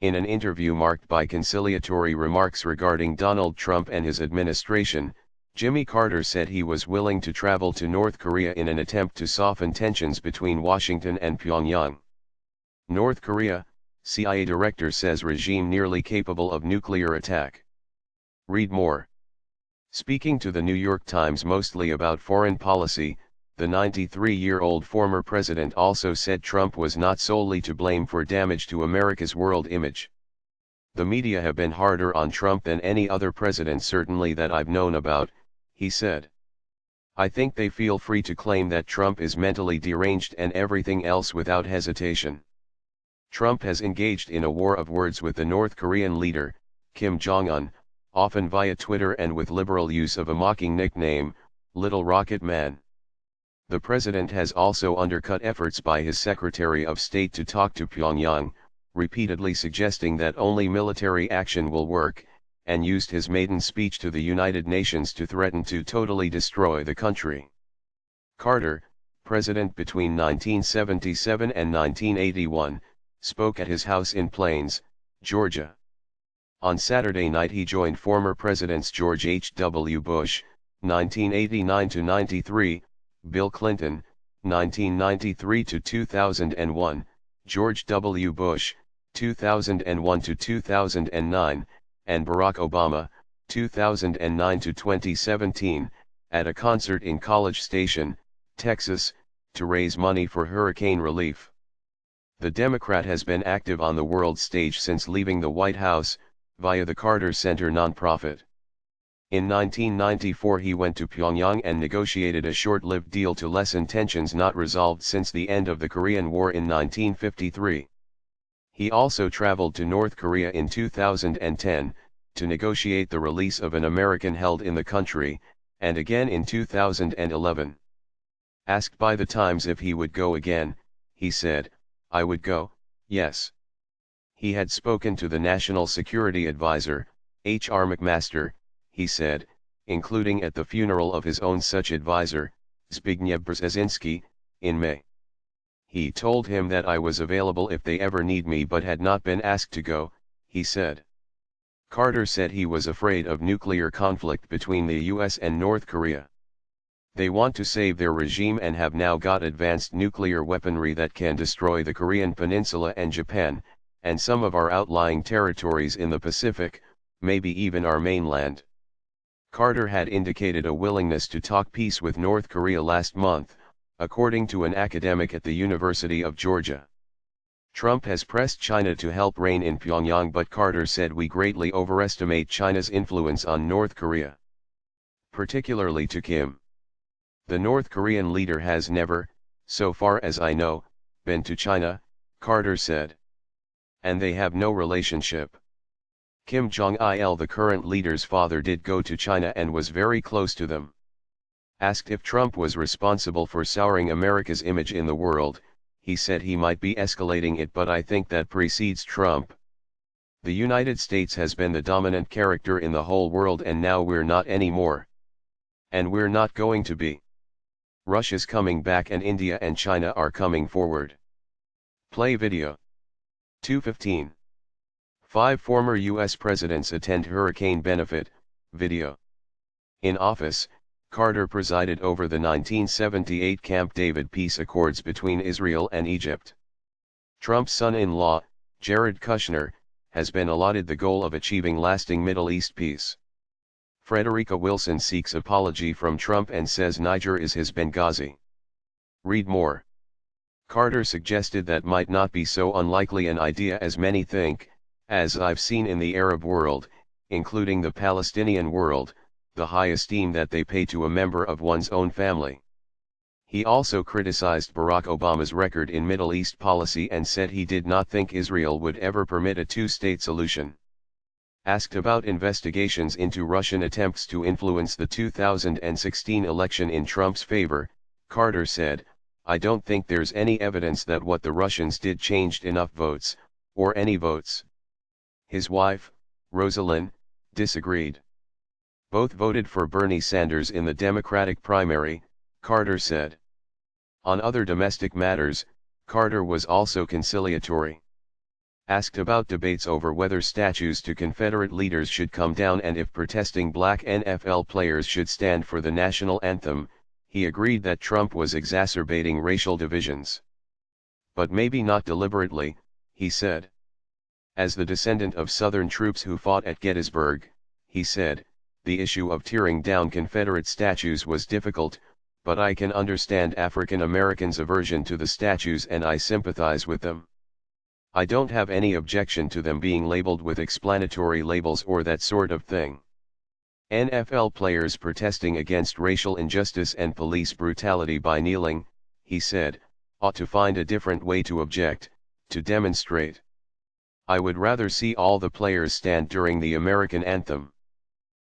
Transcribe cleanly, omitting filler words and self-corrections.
In an interview marked by conciliatory remarks regarding Donald Trump and his administration, Jimmy Carter said he was willing to travel to North Korea in an attempt to soften tensions between Washington and Pyongyang. North Korea, CIA director says regime nearly capable of nuclear attack. Read more. Speaking to the New York Times mostly about foreign policy, the 93-year-old former president also said Trump was not solely to blame for damage to America's world image. The media have been harder on Trump than any other president certainly that I've known about, he said. I think they feel free to claim that Trump is mentally deranged and everything else without hesitation. Trump has engaged in a war of words with the North Korean leader, Kim Jong-un, often via Twitter and with liberal use of a mocking nickname, Little Rocket Man. The president has also undercut efforts by his Secretary of State to talk to Pyongyang, repeatedly suggesting that only military action will work, and used his maiden speech to the United Nations to threaten to totally destroy the country. Carter, president between 1977 and 1981, spoke at his house in Plains, Georgia. On Saturday night he joined former Presidents George H.W. Bush, 1989-93, Bill Clinton, 1993-2001, George W. Bush, 2001-2009, and Barack Obama, 2009-2017, at a concert in College Station, Texas, to raise money for hurricane relief. The Democrat has been active on the world stage since leaving the White House, via the Carter Center nonprofit. In 1994 he went to Pyongyang and negotiated a short-lived deal to lessen tensions not resolved since the end of the Korean War in 1953. He also traveled to North Korea in 2010, to negotiate the release of an American held in the country, and again in 2011. Asked by The Times if he would go again, he said, "I would go, yes." He had spoken to the National Security Advisor, H.R. McMaster, he said, including at the funeral of his own such advisor, Zbigniew Brzezinski, in May. He told him that I was available if they ever need me but had not been asked to go, he said. Carter said he was afraid of nuclear conflict between the US and North Korea. They want to save their regime and have now got advanced nuclear weaponry that can destroy the Korean Peninsula and Japan, and some of our outlying territories in the Pacific, maybe even our mainland. Carter had indicated a willingness to talk peace with North Korea last month, according to an academic at the University of Georgia. Trump has pressed China to help rein in Pyongyang, but Carter said we greatly overestimate China's influence on North Korea. Particularly to Kim. The North Korean leader has never, so far as I know, been to China, Carter said. And they have no relationship. Kim Jong-il, the current leader's father, did go to China and was very close to them. Asked if Trump was responsible for souring America's image in the world, he said he might be escalating it, but I think that precedes Trump. The United States has been the dominant character in the whole world and now we're not anymore. And we're not going to be. Russia's coming back and India and China are coming forward. Play video. 2:15. 5 former U.S. presidents attend hurricane benefit, video. In office, Carter presided over the 1978 Camp David peace accords between Israel and Egypt. Trump's son-in-law, Jared Kushner, has been allotted the goal of achieving lasting Middle East peace. Frederica Wilson seeks apology from Trump and says Niger is his Benghazi. Read more. Carter suggested that might not be so unlikely an idea as many think, as I've seen in the Arab world, including the Palestinian world, the high esteem that they pay to a member of one's own family. He also criticized Barack Obama's record in Middle East policy and said he did not think Israel would ever permit a two-state solution. Asked about investigations into Russian attempts to influence the 2016 election in Trump's favor, Carter said, "I don't think there's any evidence that what the Russians did changed enough votes, or any votes." His wife, Rosalind, disagreed. Both voted for Bernie Sanders in the Democratic primary, Carter said. On other domestic matters, Carter was also conciliatory. Asked about debates over whether statues to Confederate leaders should come down and if protesting black NFL players should stand for the national anthem, he agreed that Trump was exacerbating racial divisions. But maybe not deliberately, he said. As the descendant of Southern troops who fought at Gettysburg, he said, the issue of tearing down Confederate statues was difficult, but I can understand African Americans' aversion to the statues and I sympathize with them. I don't have any objection to them being labeled with explanatory labels or that sort of thing. NFL players protesting against racial injustice and police brutality by kneeling, he said, ought to find a different way to object, to demonstrate. I would rather see all the players stand during the American anthem.